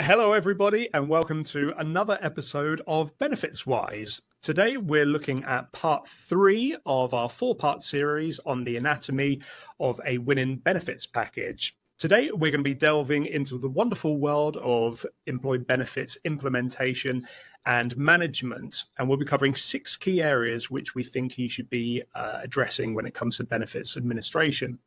Hello, everybody, and welcome to another episode of Benefits Wise. Today, we're looking at part 3 of our 4-part series on the anatomy of a winning benefits package. Today, we're going to be delving into the wonderful world of employee benefits implementation and management, and we'll be covering 6 key areas which we think you should be addressing when it comes to benefits administration.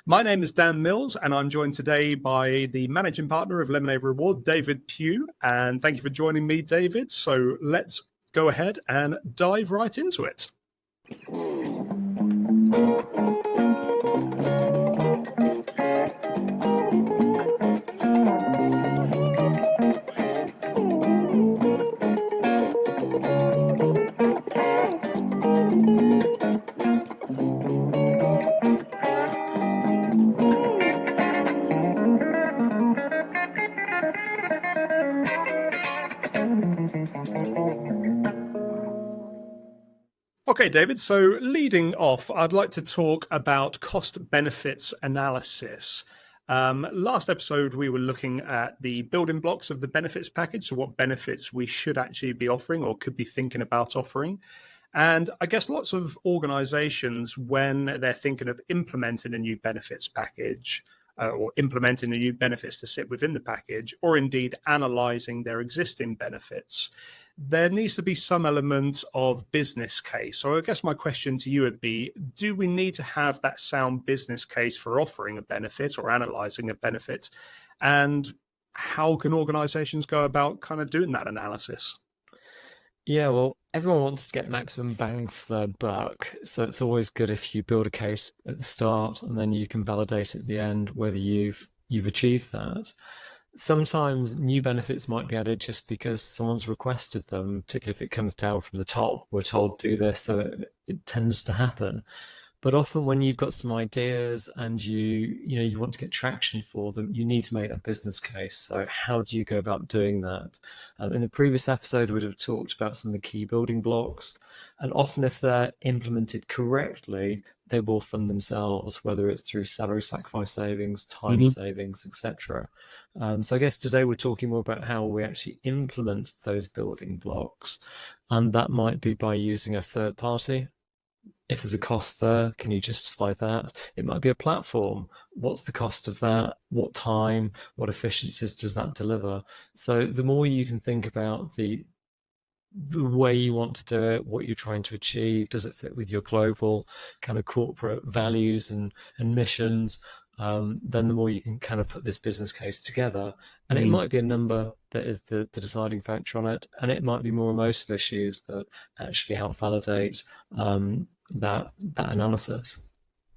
My name is Dan Mills, and I'm joined today by the managing partner of Lemonade Reward, David Pugh. And thank you for joining me, David. So let's go ahead and dive right into it. Okay, David, so leading off, I'd like to talk about cost benefits analysis. Last episode, we were looking at the building blocks of the benefits package, so what benefits we should actually be offering or could be thinking about offering. And I guess lots of organizations, when they're thinking of implementing a new benefits package, or implementing the new benefits to sit within the package, or indeed analyzing their existing benefits, there needs to be some element of business case. So I guess my question to you would be, do we need to have that sound business case for offering a benefit or analyzing a benefit? And how can organizations go about kind of doing that analysis? Yeah, well, everyone wants to get maximum bang for their buck. So it's always good if you build a case at the start and then you can validate at the end whether you've achieved that. Sometimes new benefits might be added just because someone's requested them, particularly if it comes down from the top. We're told do this, so it tends to happen. But often when you've got some ideas and you want to get traction for them, you need to make a business case. So how do you go about doing that? In the previous episode, we'd have talked about some of the key building blocks. And often if they're implemented correctly, they will fund themselves, whether it's through salary sacrifice savings, time savings, etc. So I guess today we're talking more about how we actually implement those building blocks. And that might be by using a third party. If there's a cost there, can you justify that? It might be a platform. What's the cost of that? What time? What efficiencies does that deliver? So the more you can think about the way you want to do it, what you're trying to achieve, does it fit with your global kind of corporate values and missions, then the more you can kind of put this business case together. And it might be a number that is the deciding factor on it, and it might be more emotive issues that actually help validate that analysis.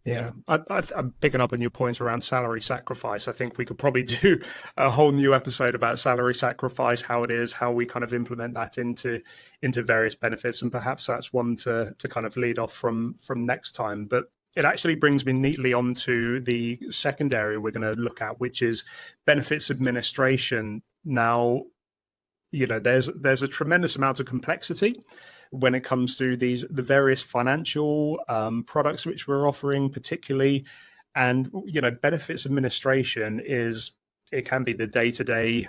Yeah, I'm picking up on your points around salary sacrifice. I think we could probably do a whole new episode about salary sacrifice, how it is, how we kind of implement that into various benefits, and perhaps that's one to kind of lead off from next time. But it actually brings me neatly onto the second area we're going to look at, which is benefits administration. Now, there's a tremendous amount of complexity when it comes to the various financial products which we're offering, particularly. And benefits administration it can be the day-to-day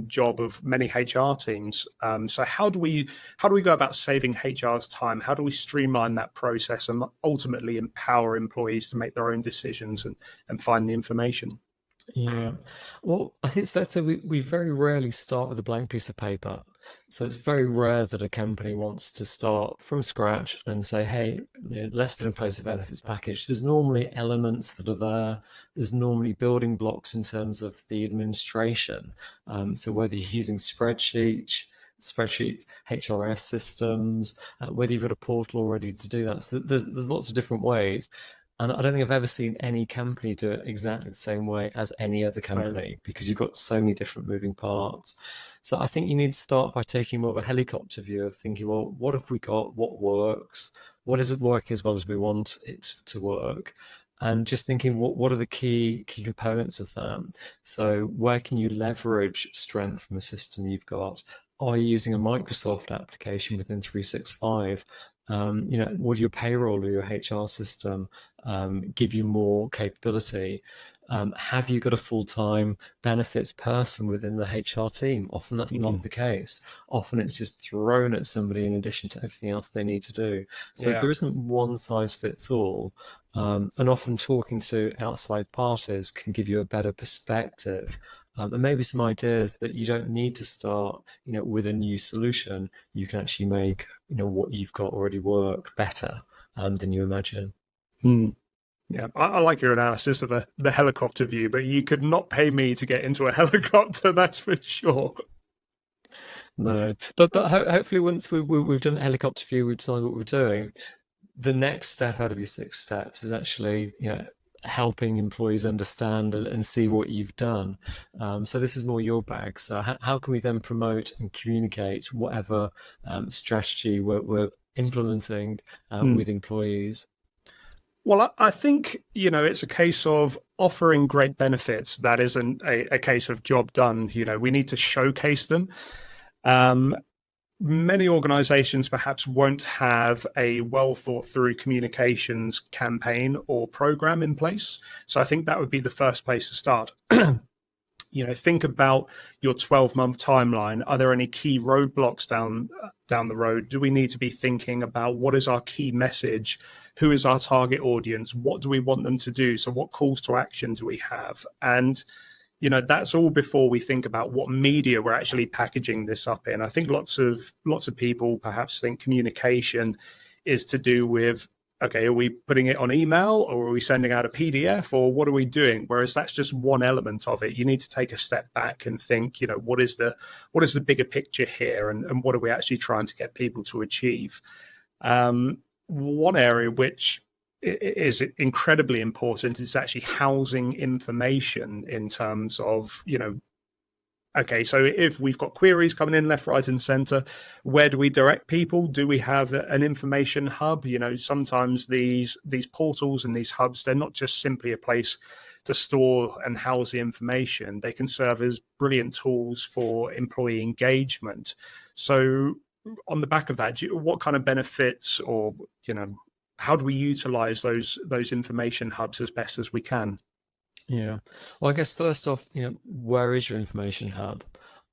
job of many HR teams. So how do we go about saving HR's time? How do we streamline that process and ultimately empower employees to make their own decisions and find the information? Yeah, well, I think it's fair to say we very rarely start with a blank piece of paper. So it's very rare that a company wants to start from scratch and say, hey, let's put in place a benefits package. There's normally elements that are there. There's normally building blocks in terms of the administration. So whether you're using spreadsheets, HRS systems, whether you've got a portal already to do that. So there's lots of different ways. And I don't think I've ever seen any company do it exactly the same way as any other company, because you've got so many different moving parts. So I think you need to start by taking more of a helicopter view of thinking, well, what have we got? What works? What isn't working as well as we want it to work? And just thinking, what are the key components of that? So where can you leverage strength from a system you've got? Are you using a Microsoft application within 365? Would your payroll or your HR system give you more capability? Have you got a full-time benefits person within the HR team? Often that's not the case. Often it's just thrown at somebody in addition to everything else they need to do. So Yeah. there isn't one size fits all. And often talking to outside parties can give you a better perspective, and maybe some ideas that you don't need to start, with a new solution. You can actually make, what you've got already work better, than you imagine. Yeah, I like your analysis of the helicopter view, but you could not pay me to get into a helicopter, that's for sure. No, but hopefully once we've done the helicopter view, we've decided what we're doing. The next step out of your 6 steps is actually, helping employees understand and see what you've done. So this is more your bag. So how can we then promote and communicate whatever strategy we're implementing with employees? Well, I think, it's a case of offering great benefits. That isn't a case of job done. We need to showcase them. Many organizations perhaps won't have a well thought through communications campaign or program in place. So I think that would be the first place to start. Think about your 12-month timeline. Are there any key roadblocks down the road? Do we need to be thinking about what is our key message? Who is our target audience? What do we want them to do? So what calls to action do we have? And that's all before we think about what media we're actually packaging this up in. I think lots of people perhaps think communication is to do with, okay, are we putting it on email, or are we sending out a PDF, or what are we doing? Whereas that's just one element of it. You need to take a step back and think, what is the bigger picture here, and what are we actually trying to get people to achieve? One area which is incredibly important is actually housing information in terms of, okay, so if we've got queries coming in left, right, and center, where do we direct people? Do we have an information hub? Sometimes these portals and these hubs, they're not just simply a place to store and house the information. They can serve as brilliant tools for employee engagement. So on the back of that, what kind of benefits, or, how do we utilize those information hubs as best as we can? Yeah. Well, I guess first off, where is your information hub?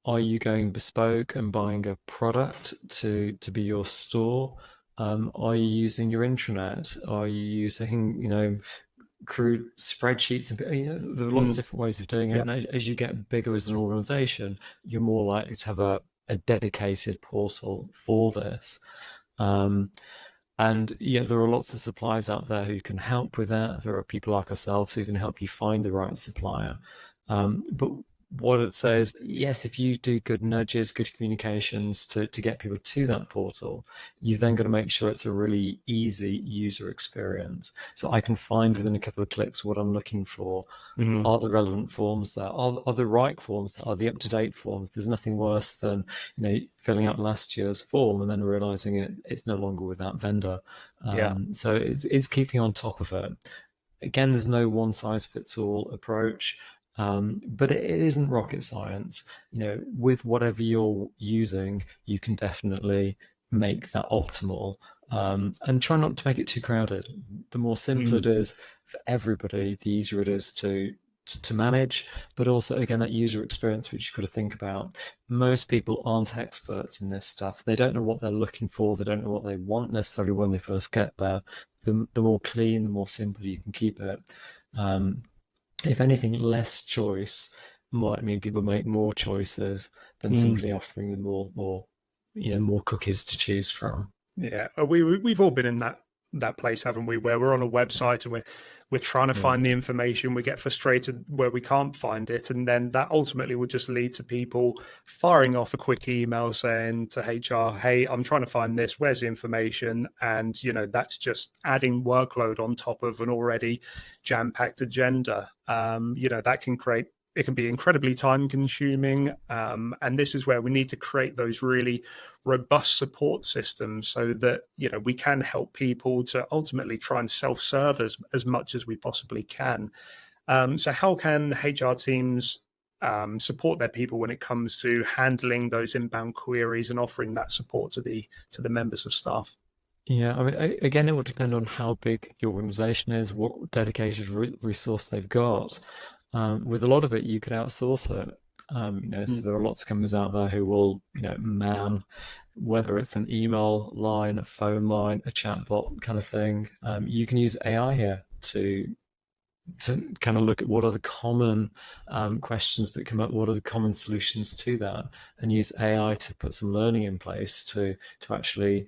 Are you going bespoke and buying a product to be your store? Are you using your intranet? Are you using, crude spreadsheets? And there are lots of different ways of doing it. And as you get bigger as an organization, you're more likely to have a dedicated portal for this. And there are lots of suppliers out there who can help with that. There are people like ourselves who can help you find the right supplier. But what it says, yes, if you do good nudges, good communications to get people to that portal, you've then got to make sure it's a really easy user experience. So I can find within a couple of clicks what I'm looking for. Are the relevant forms there? Are the right forms there? Are the up-to-date forms? There's nothing worse than filling out last year's form and then realizing it's no longer with that vendor. So it's keeping on top of it. Again, there's no one-size-fits-all approach. But it isn't rocket science. With whatever you're using, you can definitely make that optimal, and try not to make it too crowded. The more simple it is for everybody, the easier it is to manage, but also, again, that user experience, which you've got to think about. Most people aren't experts in this stuff. They don't know what they're looking for. They don't know what they want necessarily when they first get there. The more clean, the more simple you can keep it. If anything, less choice might mean people make more choices than simply offering them more cookies to choose from. Yeah, we've all been in that place, haven't we? Where we're on a website and we're trying to find the information, we get frustrated where we can't find it, and then that ultimately would just lead to people firing off a quick email saying to HR, "Hey, I'm trying to find this. Where's the information?" And that's just adding workload on top of an already jam-packed agenda. It can be incredibly time consuming. And this is where we need to create those really robust support systems so that, we can help people to ultimately try and self-serve as much as we possibly can. So how can HR teams support their people when it comes to handling those inbound queries and offering that support to the members of staff? Yeah, I mean, again, it will depend on how big the organization is, what dedicated resource they've got. With a lot of it, you could outsource it. So Mm. there are lots of companies out there who will, man, whether it's an email line, a phone line, a chatbot kind of thing. You can use AI here to kind of look at what are the common questions that come up, what are the common solutions to that, and use AI to put some learning in place to actually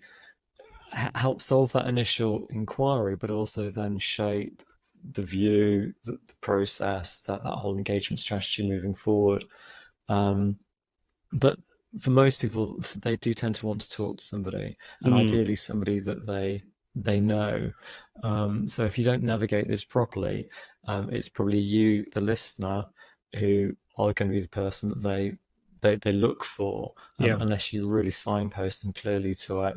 help solve that initial inquiry, but also then shape the view, the process, that whole engagement strategy moving forward. Um, but for most people, they do tend to want to talk to somebody, and Mm. ideally somebody that they know. So if you don't navigate this properly, it's probably you, the listener, who are going to be the person that they look for, Yeah. unless you really signpost them clearly to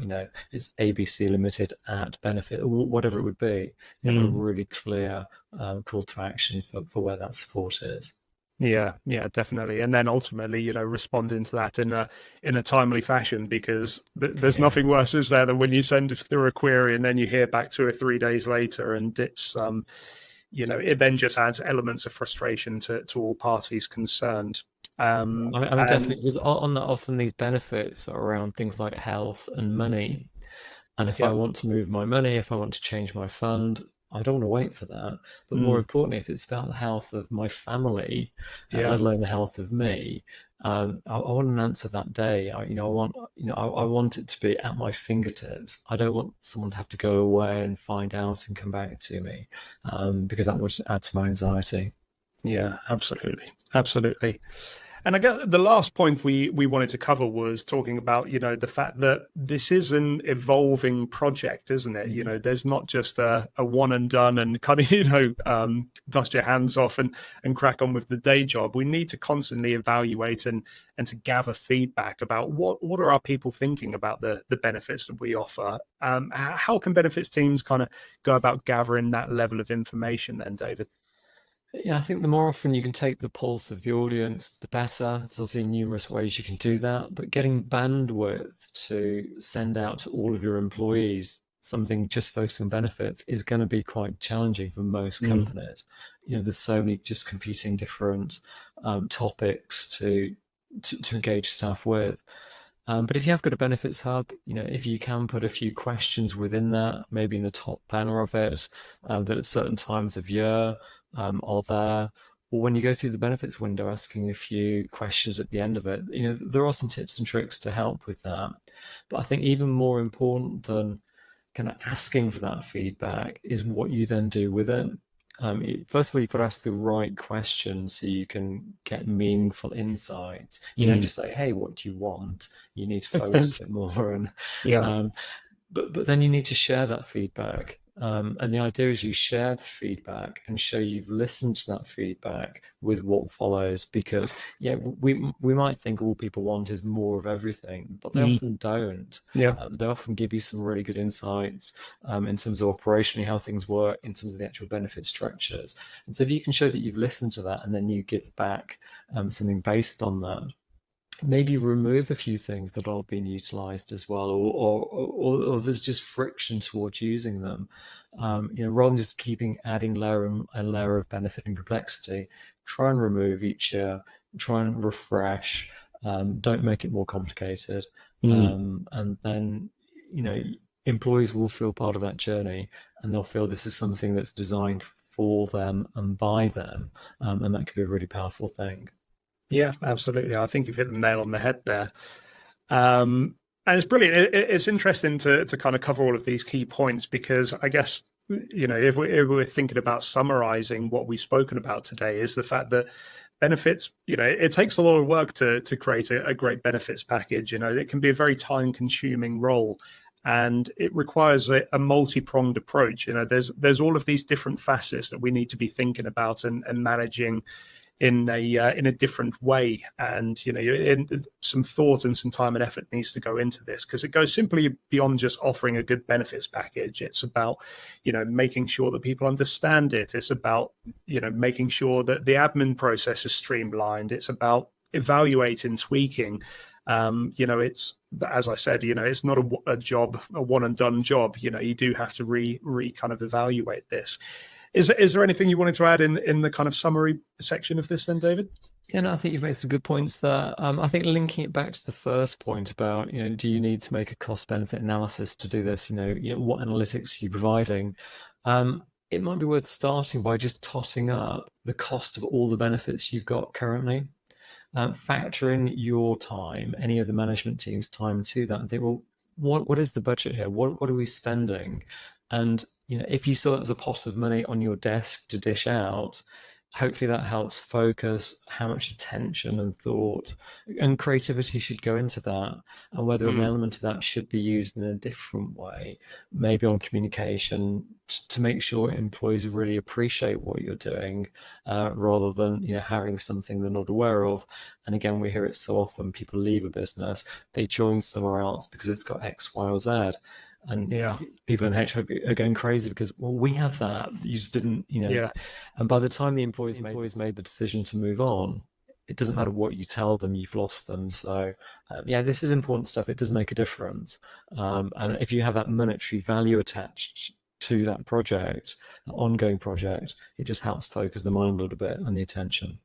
it's ABC Limited at benefit, or whatever it would be. You have a Mm. really clear call to action for where that support is. Yeah, yeah, definitely. And then ultimately, responding to that in a timely fashion, because there's Yeah. nothing worse, is there, than when you send through a query and then you hear back 2 or 3 days later, and it's it then just adds elements of frustration to all parties concerned. I mean, And definitely, because on that, often these benefits are around things like health and money. And if I yeah, want to move my money, if I want to change my fund, I don't want to wait for that. But more mm, importantly, if it's about the health of my family, yeah, let alone the health of me, I want an answer that day. I want it to be at my fingertips. I don't want someone to have to go away and find out and come back to me, because that would just add to my anxiety. yeah, absolutely, absolutely. And I guess the last point we wanted to cover was talking about, the fact that this is an evolving project, isn't it? There's not just a one and done and kind of, dust your hands off and crack on with the day job. We need to constantly evaluate and to gather feedback about what are our people thinking about the benefits that we offer. How can benefits teams kind of go about gathering that level of information then, David? Yeah, I think the more often you can take the pulse of the audience, the better. There's obviously numerous ways you can do that, but getting bandwidth to send out to all of your employees something just focused on benefits is going to be quite challenging for most Mm, companies. There's so many just competing different topics to engage staff with. But if you have got a benefits hub, if you can put a few questions within that, maybe in the top banner of it, that at certain times of year are there, or when you go through the benefits window, asking a few questions at the end of it, there are some tips and tricks to help with that. But I think even more important than kind of asking for that feedback is what you then do with it. First of all, you've got to ask the right questions so you can get meaningful insights. You don't mm. just say, "Hey, what do you want?" You need to focus a bit more, and Yeah. um, but then you need to share that feedback. And the idea is you share the feedback and show you've listened to that feedback with what follows. Because yeah, we might think all people want is more of everything, but they Mm, often don't. yeah. They often give you some really good insights in terms of operationally how things work, in terms of the actual benefit structures. And so if you can show that you've listened to that and then you give back something based on that, maybe remove a few things that aren't being utilized as well, or there's just friction towards using them. Rather than just keeping adding layer and a layer of benefit and complexity, try and remove each year, try and refresh. Don't make it more complicated, Mm. and then you know employees will feel part of that journey, and they'll feel this is something that's designed for them and by them, and that could be a really powerful thing. Yeah, absolutely. I think you've hit the nail on the head there. Um, and it's brilliant. It's interesting to kind of cover all of these key points, because I guess, if we're thinking about summarizing what we've spoken about today, is the fact that benefits, it takes a lot of work to create a great benefits package. It can be a very time consuming role. And it requires a multi-pronged approach. There's all of these different facets that we need to be thinking about and managing in a different way. And some thought and some time and effort needs to go into this, because it goes simply beyond just offering a good benefits package. It's about making sure that people understand it. It's about making sure that the admin process is streamlined. It's about evaluating, tweaking. It's, as I said, it's not a job, a one and done job. You do have to re kind of evaluate this. Is there anything you wanted to add in the kind of summary section of this then, David? Yeah, no, I think you've made some good points there. I think linking it back to the first point about, do you need to make a cost benefit analysis to do this? What analytics are you providing? It might be worth starting by just totting up the cost of all the benefits you've got currently. Factor in your time, any of the management team's time to that, and think, well, what is the budget here? What are we spending? And if you saw it as a pot of money on your desk to dish out, hopefully that helps focus how much attention and thought and creativity should go into that, and whether an element of that should be used in a different way, maybe on communication, to make sure employees really appreciate what you're doing, rather than hiring something they're not aware of. And again, we hear it so often: people leave a business, they join somewhere else because it's got X, Y, or Z. And people in HR are going crazy because, well, we have that. You just didn't, And by the time the employees made the decision to move on, it doesn't matter what you tell them, you've lost them. So, this is important stuff. It does make a difference. And if you have that monetary value attached to that project, that ongoing project, it just helps focus the mind a little bit and the attention.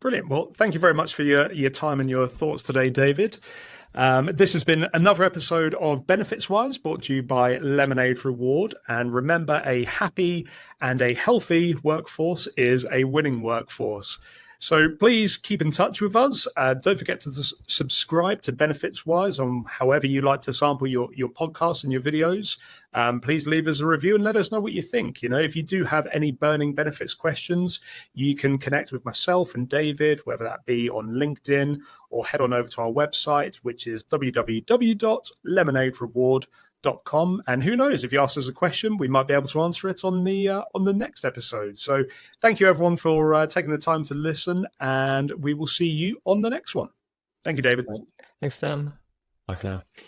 Brilliant. Well, thank you very much for your time and your thoughts today, David. This has been another episode of Benefits Wise, brought to you by Lemonade Reward. And remember, a happy and a healthy workforce is a winning workforce. So please keep in touch with us. Don't forget to subscribe to Benefits Wise on however you like to sample your podcasts and your videos. Please leave us a review and let us know what you think. If you do have any burning benefits questions, you can connect with myself and David, whether that be on LinkedIn or head on over to our website, which is www.lemonadereward.com. And who knows, if you ask us a question, we might be able to answer it on the next episode. So thank you everyone for taking the time to listen, and we will see you on the next one. Thank you, David. Thanks, Sam. Bye for now.